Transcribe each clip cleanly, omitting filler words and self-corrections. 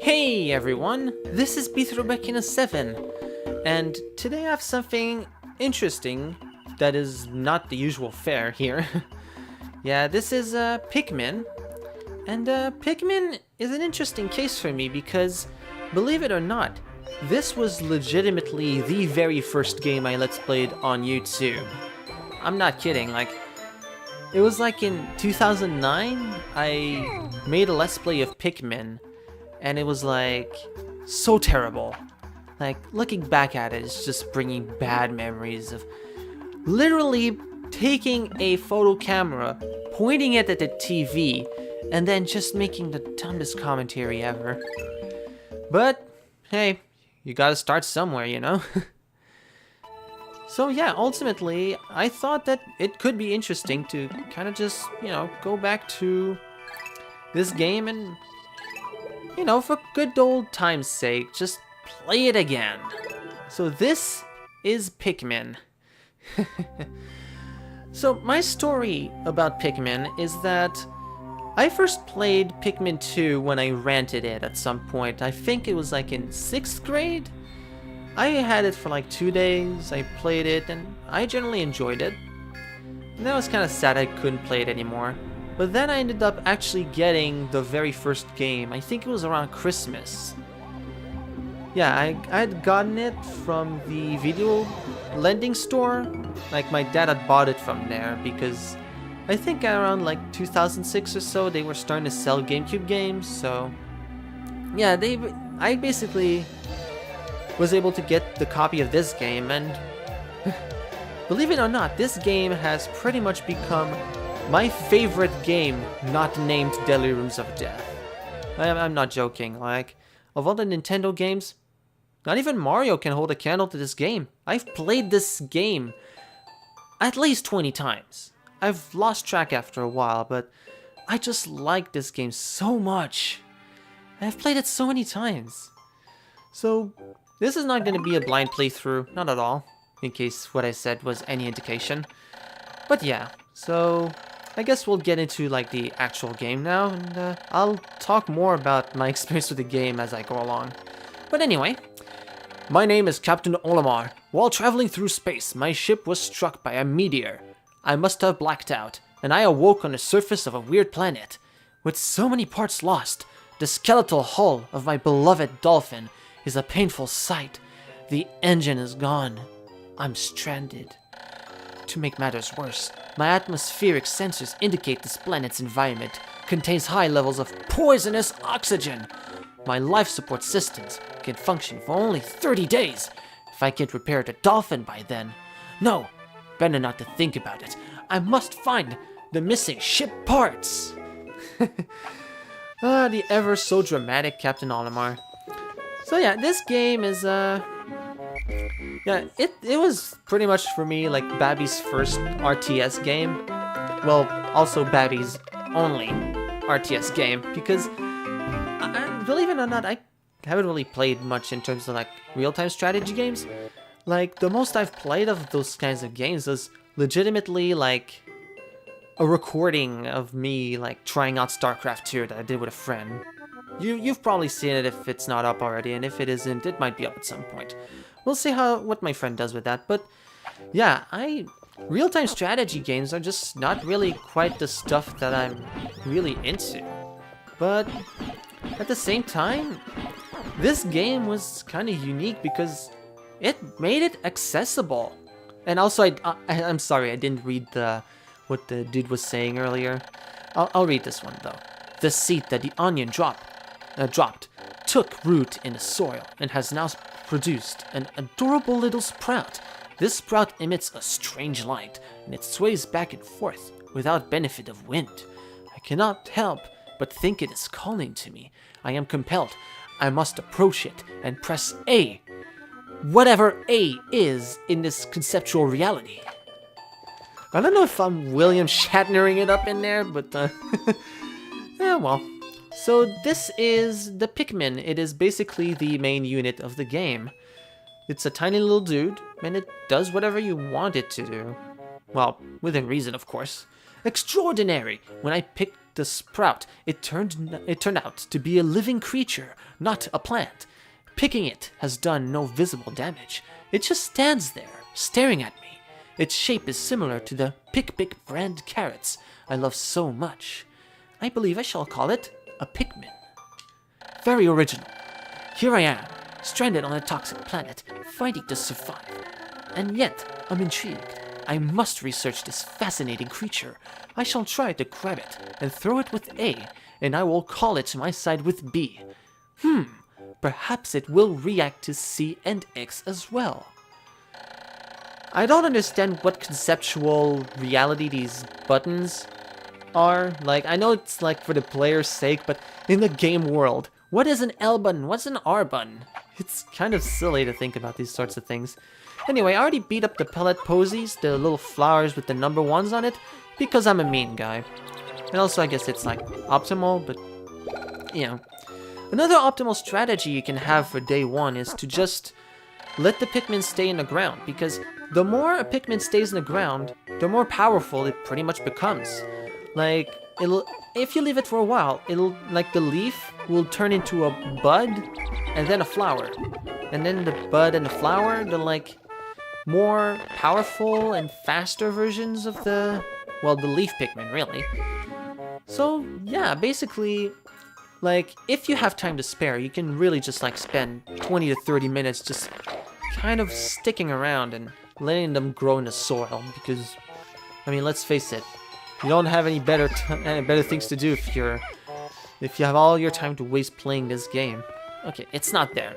Hey everyone, this is Beathrobekina7, and today I have something interesting that is not the usual fare here. Yeah, this is Pikmin, and Pikmin is an interesting case for me because, believe it or not, this was legitimately the very first game I Let's Played on YouTube. I'm not kidding, it was like in 2009, I made a Let's Play of Pikmin, and it was like so terrible. Like, looking back at it, it's just bringing bad memories of literally taking a photo camera, pointing it at the TV, and then just making the dumbest commentary ever. But hey, you gotta start somewhere, you know? So yeah, ultimately, I thought that it could be interesting to kind of just, go back to this game and, for good old time's sake, just play it again. So this is Pikmin. So my story about Pikmin is that I first played Pikmin 2 when I rented it at some point. I think it was like in 6th grade? I had it for like 2 days, I played it, and I generally enjoyed it. And that was kind of sad I couldn't play it anymore. But then I ended up actually getting the very first game. I think it was around Christmas. Yeah, I had gotten it from the video lending store. Like, my dad had bought it from there because I think around like 2006 or so they were starting to sell GameCube games. So yeah, I basically was able to get the copy of this game, and believe it or not, this game has pretty much become my favorite game not named Deadly Rooms of Death. I'm not joking. Like, of all the Nintendo games, not even Mario can hold a candle to this game. I've played this game at least 20 times. I've lost track after a while, but I just like this game so much. I've played it so many times. So this is not going to be a blind playthrough, not at all, in case what I said was any indication. But yeah, so I guess we'll get into like the actual game now, and I'll talk more about my experience with the game as I go along. But anyway, my name is Captain Olimar. While traveling through space, my ship was struck by a meteor. I must have blacked out, and I awoke on the surface of a weird planet. With so many parts lost, the skeletal hull of my beloved dolphin is a painful sight. The engine is gone. I'm stranded. To make matters worse, my atmospheric sensors indicate this planet's environment contains high levels of poisonous oxygen. My life support systems can function for only 30 days. If I can't repair the dolphin by then. No, better not to think about it. I must find the missing ship parts. The ever so dramatic Captain Olimar. So yeah, this game is yeah, it was pretty much for me like Babby's first RTS game. Well, also Babby's only RTS game, because believe it or not, I haven't really played much in terms of like real-time strategy games. Like, the most I've played of those kinds of games was legitimately like a recording of me like trying out StarCraft 2 that I did with a friend. You've probably seen it if it's not up already, and if it isn't, it might be up at some point. We'll see what my friend does with that, but yeah, real-time strategy games are just not really quite the stuff that I'm really into. But at the same time, this game was kind of unique because it made it accessible. And also, I'm sorry, I didn't read what the dude was saying earlier. I'll read this one though. The seed that the onion dropped took root in the soil and has now produced an adorable little sprout. This sprout emits a strange light, and it sways back and forth without benefit of wind. I cannot help but think it is calling to me. I am compelled. I must approach it and press A. Whatever A is in this conceptual reality. I don't know if I'm William Shatnering it up in there, but yeah, well. So this is the Pikmin. It is basically the main unit of the game. It's a tiny little dude, and it does whatever you want it to do. Well, within reason, of course. Extraordinary! When I picked the sprout, it turned out to be a living creature, not a plant. Picking it has done no visible damage. It just stands there, staring at me. Its shape is similar to the Pick brand carrots I love so much. I believe I shall call it a Pikmin. Very original. Here I am, stranded on a toxic planet, fighting to survive. And yet, I'm intrigued. I must research this fascinating creature. I shall try to grab it and throw it with A, and I will call it my side with B. Perhaps it will react to C and X as well. I don't understand what conceptual reality these buttons are. Like, I know it's like for the player's sake, but in the game world, what is an L button? What's an R button? It's kind of silly to think about these sorts of things. Anyway, I already beat up the pellet posies, the little flowers with the number 1s on it, because I'm a mean guy. And also, I guess it's like optimal, but you know. Another optimal strategy you can have for day 1 is to just let the Pikmin stay in the ground, because the more a Pikmin stays in the ground, the more powerful it pretty much becomes. Like, if you leave it for a while, like the leaf will turn into a bud and then a flower. And then the bud and the flower, they're like more powerful and faster versions of the leaf Pikmin, really. So, yeah, basically, like, if you have time to spare, you can really just, like, spend 20 to 30 minutes just kind of sticking around and letting them grow in the soil, because, I mean, let's face it, you don't have any better things to do if you have all your time to waste playing this game. Okay, it's not there.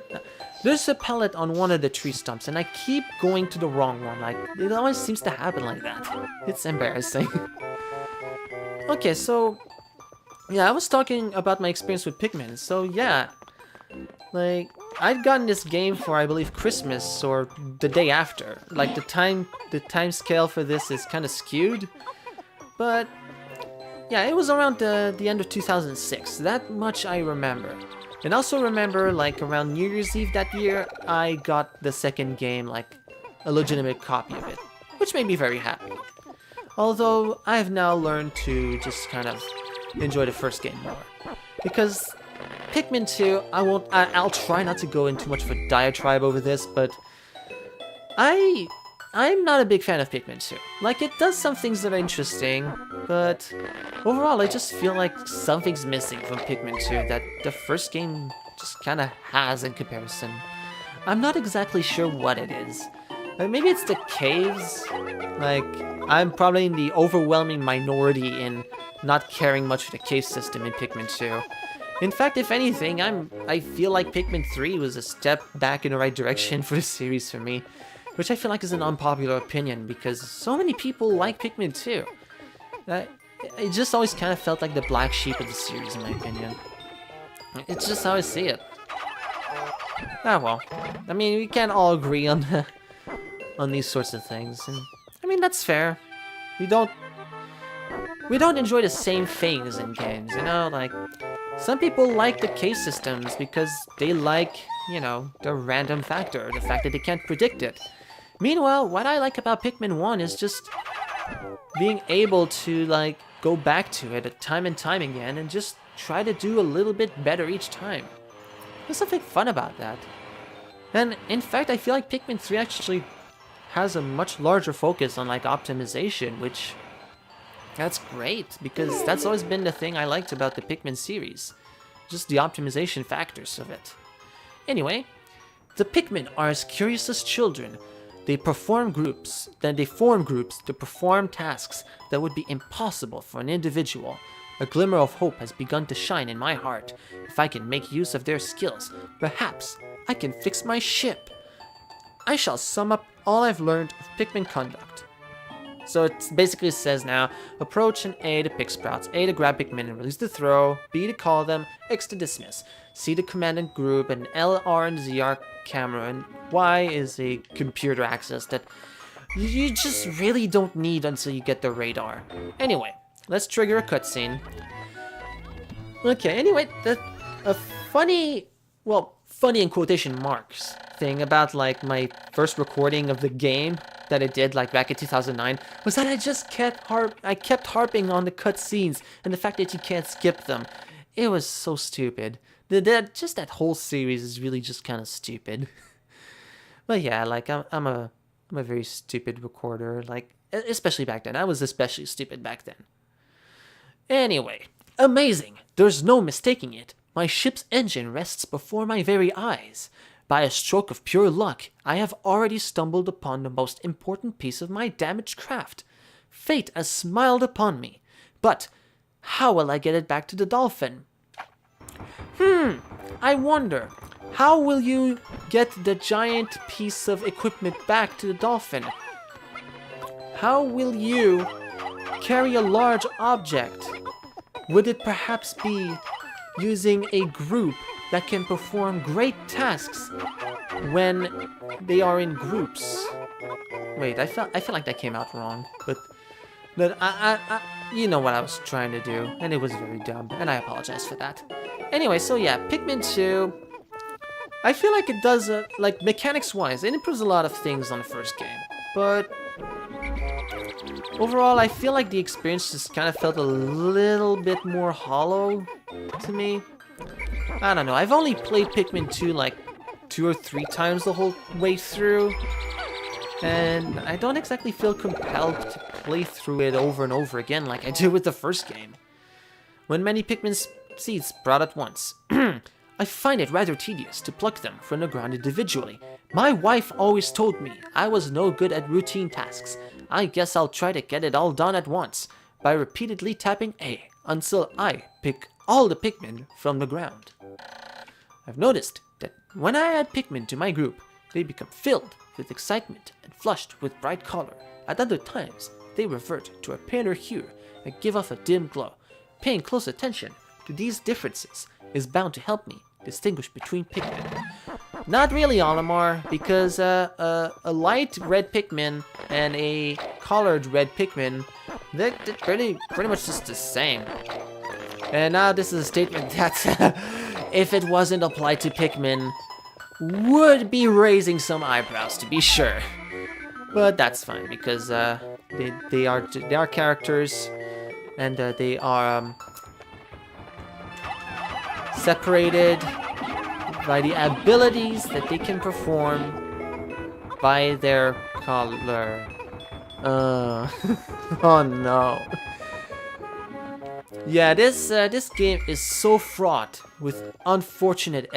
There's a pellet on one of the tree stumps, and I keep going to the wrong one. Like, it always seems to happen like that. It's embarrassing. Okay, so yeah, I was talking about my experience with Pikmin. So yeah, like, I'd gotten this game for, I believe, Christmas or the day after. Like, the time scale for this is kind of skewed, but yeah, it was around the end of 2006. That much I remember. And also remember, like, around New Year's Eve that year, I got the second game, like, a legitimate copy of it, which made me very happy. Although, I have now learned to just kind of enjoy the first game more. Because Pikmin 2, I'll try not to go into much of a diatribe over this, but I'm not a big fan of Pikmin 2. Like, it does some things that are interesting, but overall I just feel like something's missing from Pikmin 2 that the first game just kind of has in comparison. I'm not exactly sure what it is. Maybe it's the caves. Like, I'm probably in the overwhelming minority in not caring much for the cave system in Pikmin 2. In fact, if anything, I feel like Pikmin 3 was a step back in the right direction for the series for me, which I feel like is an unpopular opinion because so many people like Pikmin 2. It just always kind of felt like the black sheep of the series, in my opinion. It's just how I see it. Ah well, I mean, we can't all agree on these sorts of things, and I mean, that's fair. We don't enjoy the same things in games, you know? Like, some people like the cave systems because they like, you know, the random factor, the fact that they can't predict it. Meanwhile, what I like about Pikmin 1 is just being able to, like, go back to it time and time again and just try to do a little bit better each time. There's something fun about that. And in fact, I feel like Pikmin 3 actually has a much larger focus on, like, optimization, which that's great, because that's always been the thing I liked about the Pikmin series. Just the optimization factors of it. Anyway, the Pikmin are as curious as children. They form groups to perform tasks that would be impossible for an individual. A glimmer of hope has begun to shine in my heart. If I can make use of their skills, perhaps I can fix my ship. I shall sum up all I've learned of Pikmin conduct. So it basically says now, approach and A to pick sprouts, A to grab Pikmin and release the throw, B to call them, X to dismiss, C to command and group, and L, R, and Z are camera, and Y is a computer access that you just really don't need until you get the radar. Anyway, let's trigger a cutscene. Okay, anyway, a funny in quotation marks thing about, like, my first recording of the game that I did like back in 2009 was that I kept harping on the cutscenes and the fact that you can't skip them. It was so stupid. Just that whole series is really just kind of stupid. But yeah, like I'm a very stupid recorder. Like especially back then. I was especially stupid back then. Anyway, amazing. There's no mistaking it. My ship's engine rests before my very eyes. By a stroke of pure luck, I have already stumbled upon the most important piece of my damaged craft. Fate has smiled upon me. But how will I get it back to the dolphin? I wonder, how will you get the giant piece of equipment back to the dolphin? How will you carry a large object? Would it perhaps be using a group that can perform great tasks when they are in groups? Wait, I feel like that came out wrong, but you know what I was trying to do, and it was very dumb, and I apologize for that. Anyway, so yeah, Pikmin 2, I feel like it does, like mechanics-wise, it improves a lot of things on the first game, but overall, I feel like the experience just kind of felt a little bit more hollow to me. I don't know, I've only played Pikmin 2 like 2 or 3 times the whole way through, and I don't exactly feel compelled to play through it over and over again like I did with the first game. When many Pikmin seeds sprout at once, I find it rather tedious to pluck them from the ground individually. My wife always told me I was no good at routine tasks. I guess I'll try to get it all done at once by repeatedly tapping A until I pick all the Pikmin from the ground. I've noticed that when I add Pikmin to my group, they become filled with excitement and flushed with bright color. At other times, they revert to a paler hue and give off a dim glow. Paying close attention to these differences is bound to help me distinguish between Pikmin. Not really, Olimar, because a light red Pikmin and a colored red Pikmin, they're pretty much just the same. And now this is a statement that, if it wasn't applied to Pikmin, would be raising some eyebrows, to be sure. But that's fine, because they are characters, and they are separated by the abilities that they can perform by their color. Oh no. Yeah, this game is so fraught with unfortunate.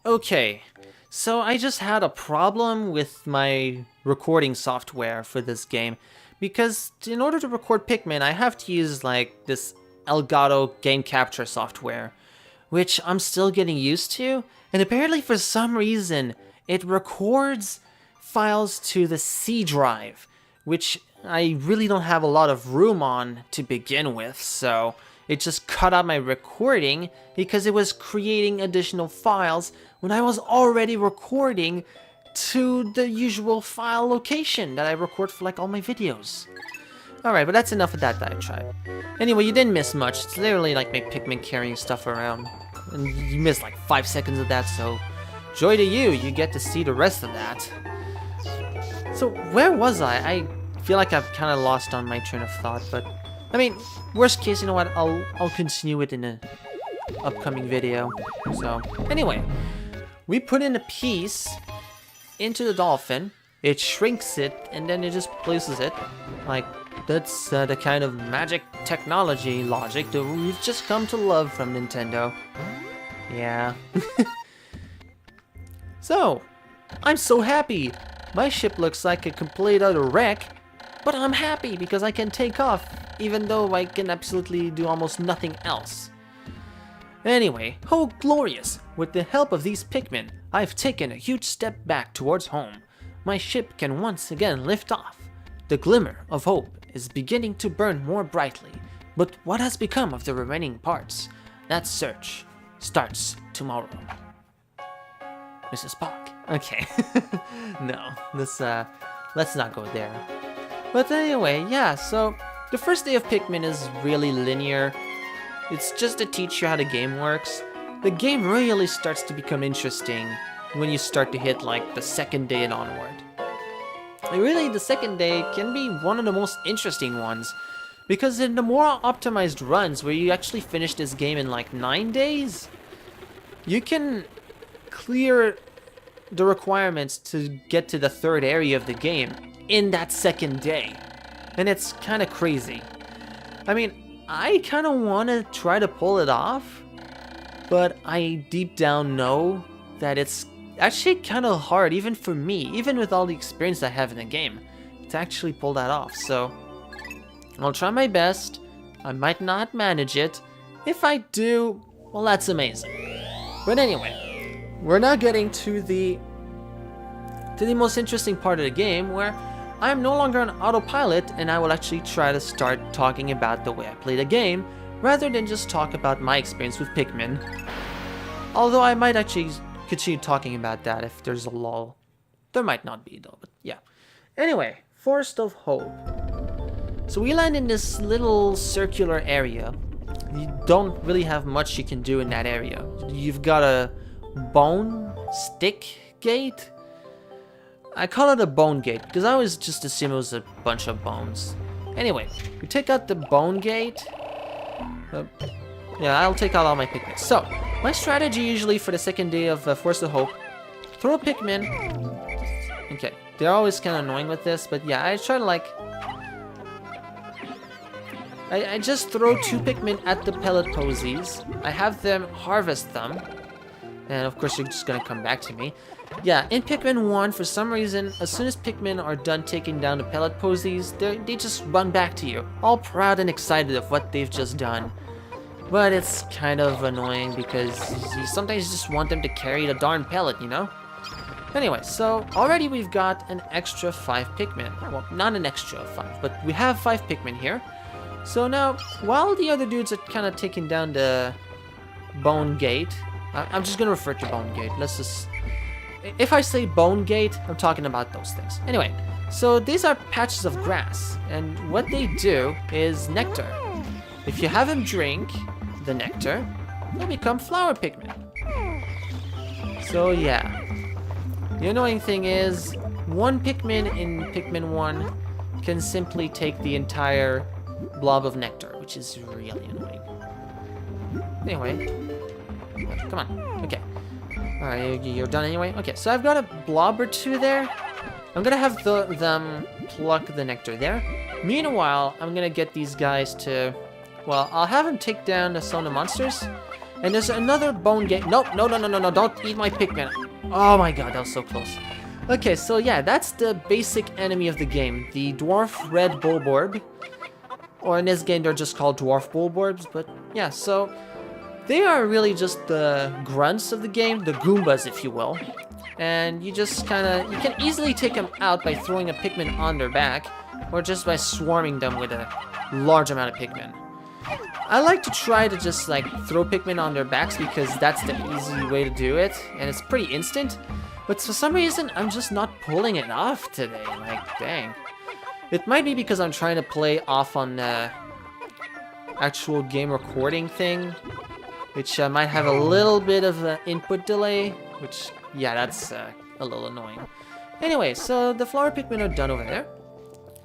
Okay, so I just had a problem with my recording software for this game, because in order to record Pikmin, I have to use like this Elgato game capture software, which I'm still getting used to, and apparently for some reason it records files to the C drive, which I really don't have a lot of room on to begin with, so it just cut out my recording because it was creating additional files when I was already recording to the usual file location that I record for like all my videos. Alright, but that's enough of that diatribe. Anyway, you didn't miss much. It's literally like my Pikmin carrying stuff around. And you missed like 5 seconds of that, so joy to you, you get to see the rest of that. So where was I? I feel like I've kind of lost on my train of thought, but I mean, worst case, you know what, I'll continue it in an upcoming video. So anyway, we put in a piece into the dolphin, it shrinks it, and then it just places it. Like, that's the kind of magic technology logic that we've just come to love from Nintendo. Yeah. So, I'm so happy. My ship looks like a complete utter wreck, but I'm happy because I can take off, even though I can absolutely do almost nothing else. Anyway, oh glorious! With the help of these Pikmin, I've taken a huge step back towards home. My ship can once again lift off. The glimmer of hope is beginning to burn more brightly, but what has become of the remaining parts? That search starts tomorrow. Mrs. Spock. Okay. No, let's not go there. But anyway, yeah, so the first day of Pikmin is really linear. It's just to teach you how the game works. The game really starts to become interesting when you start to hit like the second day and onward. And really, the second day can be one of the most interesting ones, because in the more optimized runs where you actually finish this game in like 9 days, you can clear the requirements to get to the third area of the game in that second day. And it's kind of crazy. I mean, I kind of want to try to pull it off, but I deep down know that it's actually kind of hard, even for me, even with all the experience I have in the game, to actually pull that off. So I'll try my best. I might not manage it. If I do, well, that's amazing. But anyway, we're now getting to the most interesting part of the game, where I'm no longer on autopilot, and I will actually try to start talking about the way I play the game, rather than just talk about my experience with Pikmin. Although I might actually continue talking about that if there's a lull. There might not be though, but yeah. Anyway, Forest of Hope. So we land in this little circular area. You don't really have much you can do in that area. You've got a bone stick gate. I call it a bone gate because I always just assume it was a bunch of bones. Anyway, we take out the bone gate. Yeah, I'll take out all my Pikmin. So, my strategy usually for the second day of Force of Hope, throw a Pikmin. Okay, they're always kind of annoying with this, but yeah, I try to like... I just throw 2 Pikmin at the pellet posies. I have them harvest them. And of course, you're just gonna come back to me. Yeah, in Pikmin 1, for some reason, as soon as Pikmin are done taking down the pellet posies, they just run back to you, all proud and excited of what they've just done. But it's kind of annoying because you sometimes just want them to carry the darn pellet, you know? Anyway, so already we've got an extra 5 Pikmin. Well, not an extra 5, but we have 5 Pikmin here. So now, while the other dudes are kind of taking down the Bone Gate, I'm just gonna refer to Bone Gate. Let's just... If I say Bone Gate, I'm talking about those things. Anyway, so these are patches of grass, and what they do is nectar. If you have them drink the nectar, they become flower Pikmin. So yeah. The annoying thing is, 1 Pikmin in Pikmin 1 can simply take the entire blob of nectar, which is really annoying. Anyway, come on. Okay. Alright, you're done anyway? Okay, so I've got a blob or 2 there. I'm gonna have them pluck the nectar there. Meanwhile, I'm gonna get these guys to... Well, I'll have them take down some of the monsters. And there's another bone gate. Nope, no, don't eat my Pikmin. Oh my god, that was so close. Okay, so yeah, that's the basic enemy of the game. The dwarf red bulborb. Or in this game, they're just called dwarf bulborbs. But yeah, so... They are really just the grunts of the game, the Goombas, if you will. And you just kind of... You can easily take them out by throwing a Pikmin on their back, or just by swarming them with a large amount of Pikmin. I like to try to just, like, throw Pikmin on their backs because that's the easy way to do it, and it's pretty instant. But for some reason, I'm just not pulling it off today. Like, dang. It might be because I'm trying to play off on the actual game recording thing, which might have a little bit of an input delay, which, yeah, that's a little annoying. Anyway, so the flower Pikmin are done over there.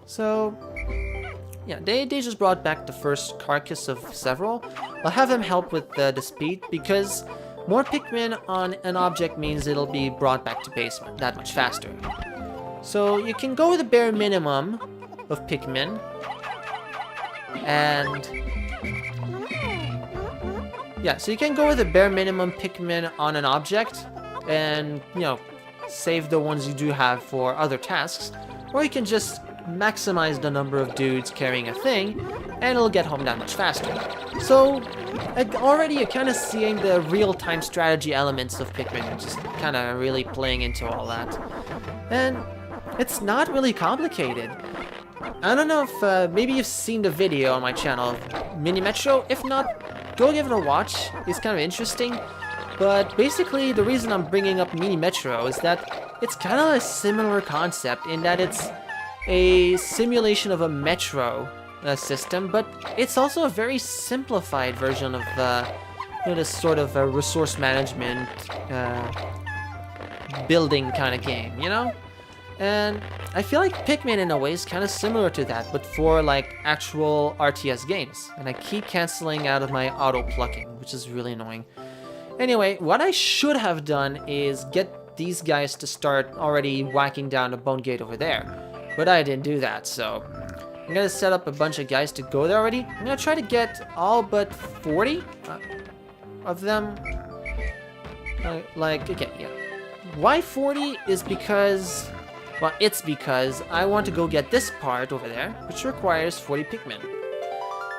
So, yeah, they just brought back the first carcass of several. I'll have them help with the speed, because more Pikmin on an object means it'll be brought back to base that much faster. So you can go with the bare minimum of Pikmin, and... Yeah, so you can go with the bare minimum Pikmin on an object and, you know, save the ones you do have for other tasks. Or you can just maximize the number of dudes carrying a thing, and it'll get home that much faster. So, already you're kind of seeing the real-time strategy elements of Pikmin, just kind of really playing into all that. And it's not really complicated. I don't know if maybe you've seen the video on my channel of Mini Metro. If not, go give it a watch. It's kind of interesting. But basically, the reason I'm bringing up Mini Metro is that it's kind of a similar concept in that it's a simulation of a metro system, but it's also a very simplified version of you know, this sort of resource management building kind of game, you know? And I feel like Pikmin in a way is kind of similar to that, but for like actual RTS games. And I keep canceling out of my auto plucking, which is really annoying. Anyway, what I should have done is get these guys to start already whacking down the bone gate over there. But I didn't do that, so I'm gonna set up a bunch of guys to go there already. I'm gonna try to get all but 40 of them. Okay, yeah. Why 40 is because... Well, it's because I want to go get this part over there, which requires 40 Pikmin.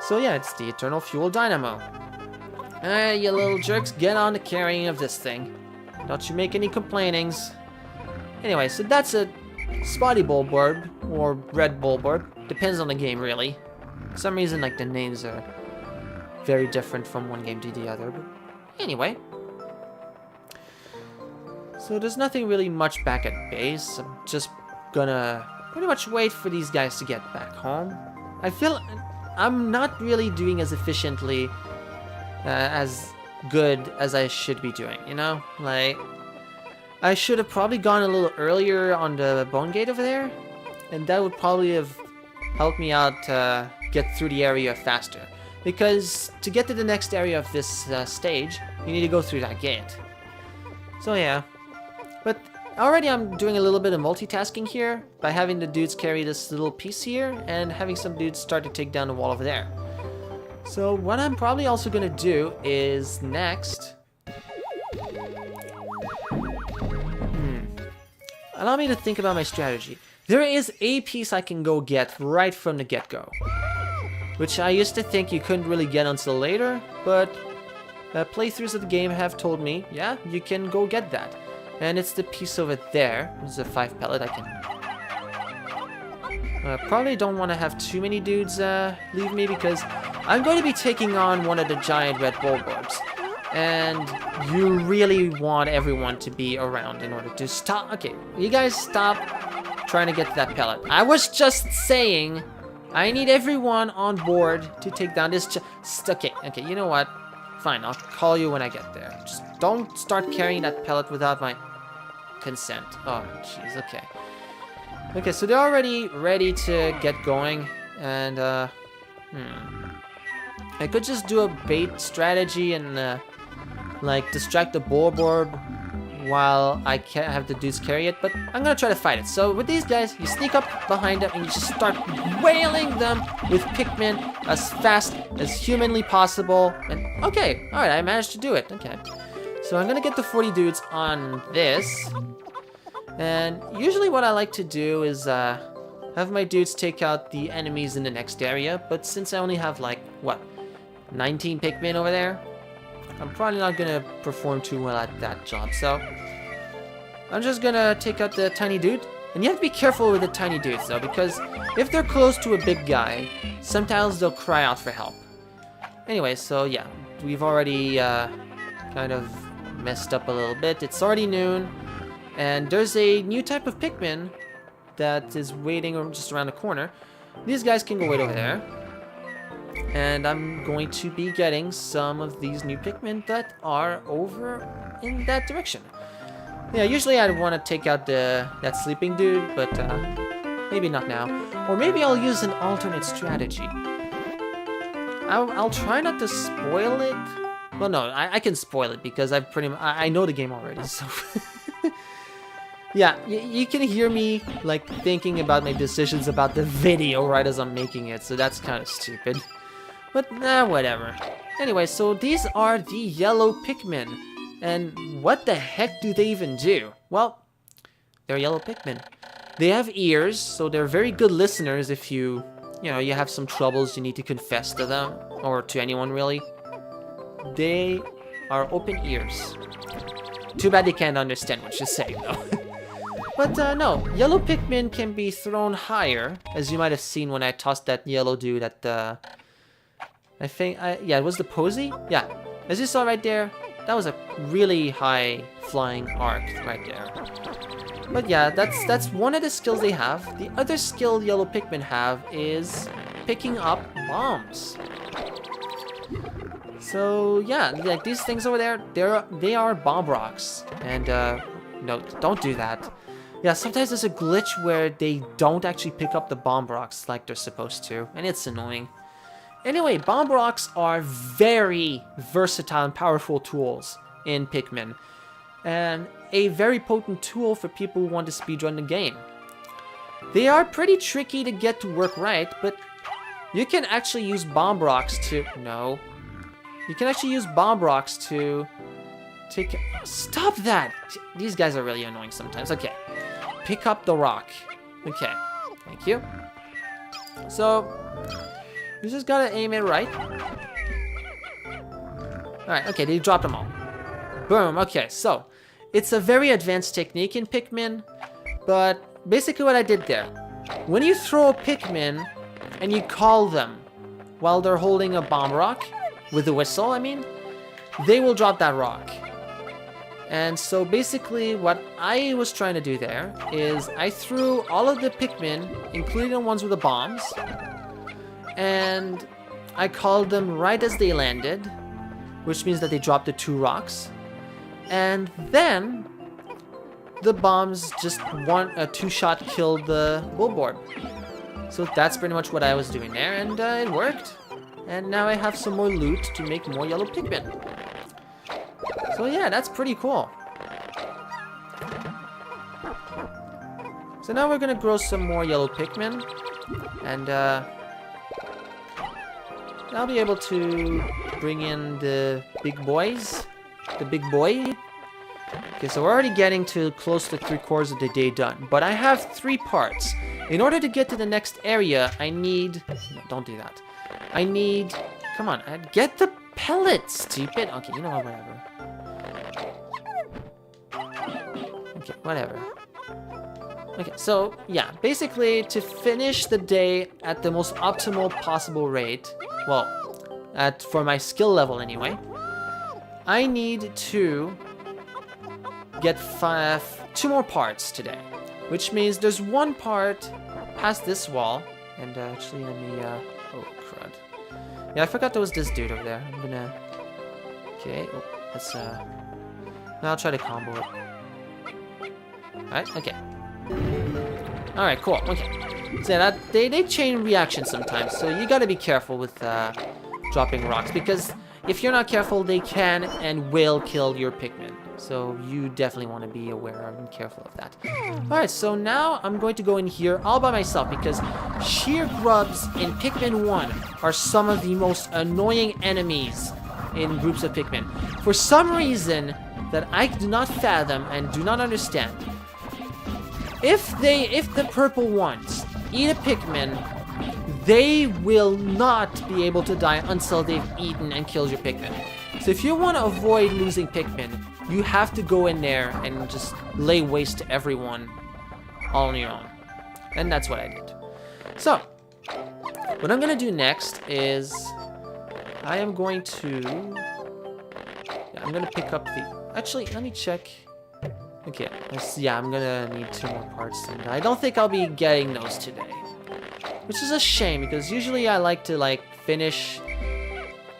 So yeah, it's the Eternal Fuel Dynamo. You little jerks, get on the carrying of this thing. Don't you make any complainings. Anyway, so that's a Spotty Bulborb, or Red Bulborb. Depends on the game, really. For some reason, like, the names are very different from one game to the other, but anyway. So there's nothing really much back at base. I'm just gonna pretty much wait for these guys to get back home. I feel I'm not really doing as efficiently as good as I should be doing, you know? Like, I should have probably gone a little earlier on the bone gate over there, and that would probably have helped me out get through the area faster. Because to get to the next area of this stage, you need to go through that gate. So yeah. But already I'm doing a little bit of multitasking here by having the dudes carry this little piece here and having some dudes start to take down the wall over there. So what I'm probably also going to do is next... Allow me to think about my strategy. There is a piece I can go get right from the get-go, which I used to think you couldn't really get until later, but playthroughs of the game have told me, yeah, you can go get that. And it's the piece over there. It's a 5 pellet. I can... probably don't want to have too many dudes leave me because I'm going to be taking on one of the giant red bulbarbs. And you really want everyone to be around in order to stop... Okay, you guys stop trying to get to that pellet. I was just saying I need everyone on board to take down this... Okay, you know what? Fine, I'll call you when I get there. Just don't start carrying that pellet without my consent. Oh, jeez, okay. Okay, so they're already ready to get going, and, I could just do a bait strategy and, like, distract the Bulborb while I can't have the dudes carry it, but I'm gonna try to fight it. So with these guys, you sneak up behind them and you just start wailing them with Pikmin as fast as humanly possible. And okay, alright, I managed to do it. Okay. So I'm gonna get the 40 dudes on this. And usually what I like to do is have my dudes take out the enemies in the next area, but since I only have like, what, 19 Pikmin over there? I'm probably not gonna perform too well at that job, so I'm just gonna take out the tiny dude. And you have to be careful with the tiny dudes though, because if they're close to a big guy, sometimes they'll cry out for help. Anyway, so yeah, we've already kind of messed up a little bit. It's already noon, and there's a new type of Pikmin that is waiting just around the corner. These guys can go wait over there. And I'm going to be getting some of these new Pikmin that are over in that direction. Yeah, usually I'd want to take out that sleeping dude, but maybe not now. Or maybe I'll use an alternate strategy. I'll try not to spoil it. Well, no, I can spoil it because I've I know the game already, so... Yeah, you can hear me, like, thinking about my decisions about the video right as I'm making it, so that's kind of stupid. But, whatever. Anyway, so these are the yellow Pikmin. And what the heck do they even do? Well, they're yellow Pikmin. They have ears, so they're very good listeners if you have some troubles you need to confess to them, or to anyone really. They are open ears. Too bad they can't understand what you're saying, though. But, no, yellow Pikmin can be thrown higher, as you might have seen when I tossed that yellow dude at the... yeah, it was the Posy? Yeah, as you saw right there, that was a really high flying arc right there. But yeah, that's one of the skills they have. The other skill yellow Pikmin have is picking up bombs. So yeah, like these things over there, they are bomb rocks. And No, don't do that. Yeah, sometimes there's a glitch where they don't actually pick up the bomb rocks like they're supposed to, and it's annoying. Anyway, bomb rocks are very versatile and powerful tools in Pikmin, and a very potent tool for people who want to speedrun the game. They are pretty tricky to get to work right, but you can actually use bomb rocks to... No. You can actually use bomb rocks to take... Stop that! These guys are really annoying sometimes. Okay. Pick up the rock. Okay. Thank you. So, you just gotta aim it right. Alright, okay, they dropped them all. Boom, okay, so it's a very advanced technique in Pikmin, but basically what I did there, when you throw a Pikmin and you call them while they're holding a bomb rock, with a whistle, I mean, they will drop that rock. And so basically what I was trying to do there is I threw all of the Pikmin, including the ones with the bombs, and I called them right as they landed, which means that they dropped the 2 rocks. And then the bombs just a 2-shot killed the bullboard. So that's pretty much what I was doing there, and it worked. And now I have some more loot to make more yellow Pikmin. So yeah, that's pretty cool. So now we're gonna grow some more yellow Pikmin, and I'll be able to bring in the big boys. The big boy. Okay, so we're already getting to close to 3/4 of the day done, but I have 3 parts. In order to get to the next area, I need... No, don't do that. I need... Come on, get the pellets, stupid. Okay, you know what, whatever. Okay, whatever. Okay, so, yeah, basically, to finish the day at the most optimal possible rate, well, for my skill level anyway, I need to get 2 more parts today, which means there's 1 part past this wall, and actually let me, oh crud. Yeah, I forgot there was this dude over there. I'm gonna, okay, oh, let's, now I'll try to combo it. Alright, okay. Alright, cool, okay. So yeah, they chain reaction sometimes, so you gotta be careful with, dropping rocks, because if you're not careful, they can and will kill your Pikmin. So you definitely want to be aware and careful of that. Alright, so now I'm going to go in here all by myself, because sheer grubs in Pikmin 1 are some of the most annoying enemies in groups of Pikmin. For some reason that I do not fathom and do not understand, if the purple ones eat a Pikmin, they will not be able to die until they've eaten and killed your Pikmin. So if you want to avoid losing Pikmin, you have to go in there and just lay waste to everyone all on your own. And that's what I did. So, what I'm going to do next is I am going to... Yeah, I'm going to pick up the... Actually, let me check. Okay, yeah, I'm going to need 2 more parts. And I don't think I'll be getting those today. Which is a shame, because usually I like to, like, finish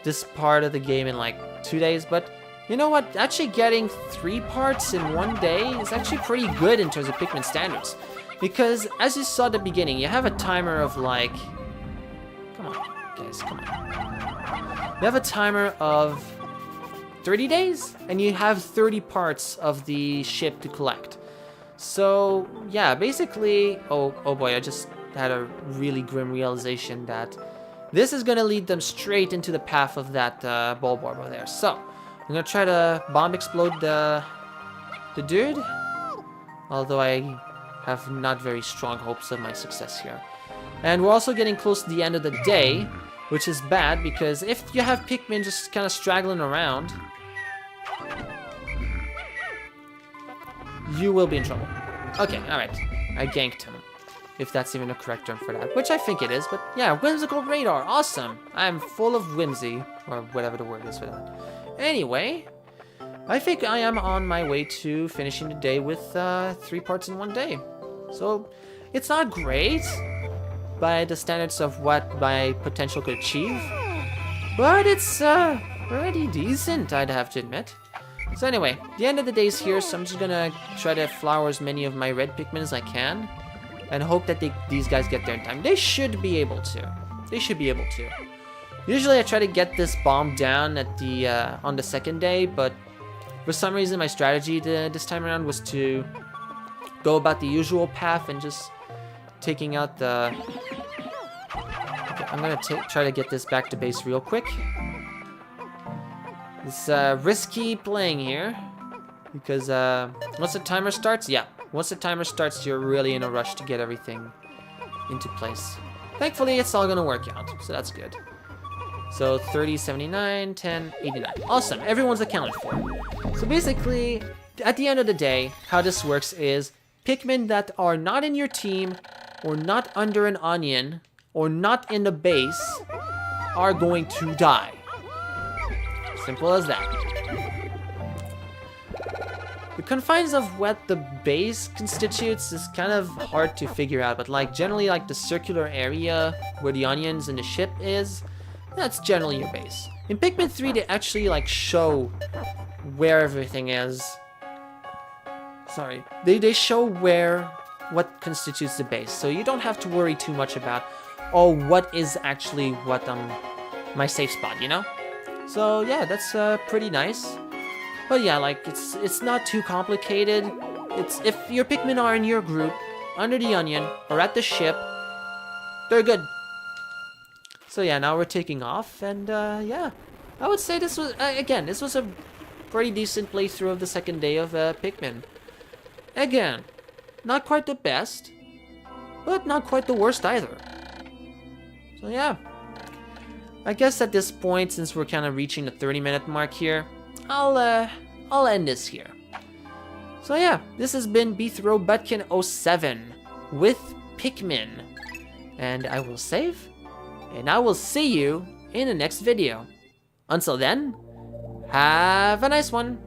this part of the game in, like, 2 days. But you know what? Actually getting 3 parts in 1 day is actually pretty good in terms of Pikmin standards. Because, as you saw at the beginning, you have a timer of, like... Come on, guys, come on. You have a timer of 30 days, and you have 30 parts of the ship to collect. So, yeah, basically... Oh boy, I just had a really grim realization that this is going to lead them straight into the path of that bulb over there. So, I'm going to try to bomb explode the dude, although I have not very strong hopes of my success here. And we're also getting close to the end of the day, which is bad, because if you have Pikmin just kind of straggling around, you will be in trouble. Okay, alright. I ganked him, if that's even a correct term for that, which I think it is, but yeah, whimsical radar, awesome! I'm full of whimsy, or whatever the word is for that. Anyway, I think I am on my way to finishing the day with 3 parts in 1 day. So, it's not great by the standards of what my potential could achieve, but it's pretty decent, I'd have to admit. So anyway, the end of the day is here, so I'm just gonna try to flower as many of my red Pikmin as I can. And hope that these guys get there in time. They should be able to. They should be able to. Usually I try to get this bomb down at the on the second day, but for some reason my strategy this time around was to go about the usual path and just taking out the... Okay, I'm gonna try to get this back to base real quick. It's risky playing here, because once the timer starts, once the timer starts, you're really in a rush to get everything into place. Thankfully, it's all gonna work out, so that's good. So 30, 79, 10, 89. Awesome, everyone's accounted for. So basically, at the end of the day, how this works is Pikmin that are not in your team, or not under an onion, or not in the base, are going to die. Simple as that. The confines of what the base constitutes is kind of hard to figure out, but like generally like the circular area where the onions and the ship is, that's generally your base. In Pikmin 3 they actually like show where everything is. Sorry. They show what constitutes the base, so you don't have to worry too much about, oh, what is actually what my safe spot, you know? So yeah, that's pretty nice. But yeah, like it's not too complicated. It's if your Pikmin are in your group, under the onion, or at the ship, they're good. So yeah, now we're taking off, and yeah, I would say this was again, this was a pretty decent playthrough of the second day of Pikmin. Again, not quite the best, but not quite the worst either. So yeah, I guess at this point, since we're kind of reaching the 30-minute mark here, I'll end this here. So yeah, this has been BThrowButkin07 with Pikmin, and I will save, and I will see you in the next video. Until then, have a nice one.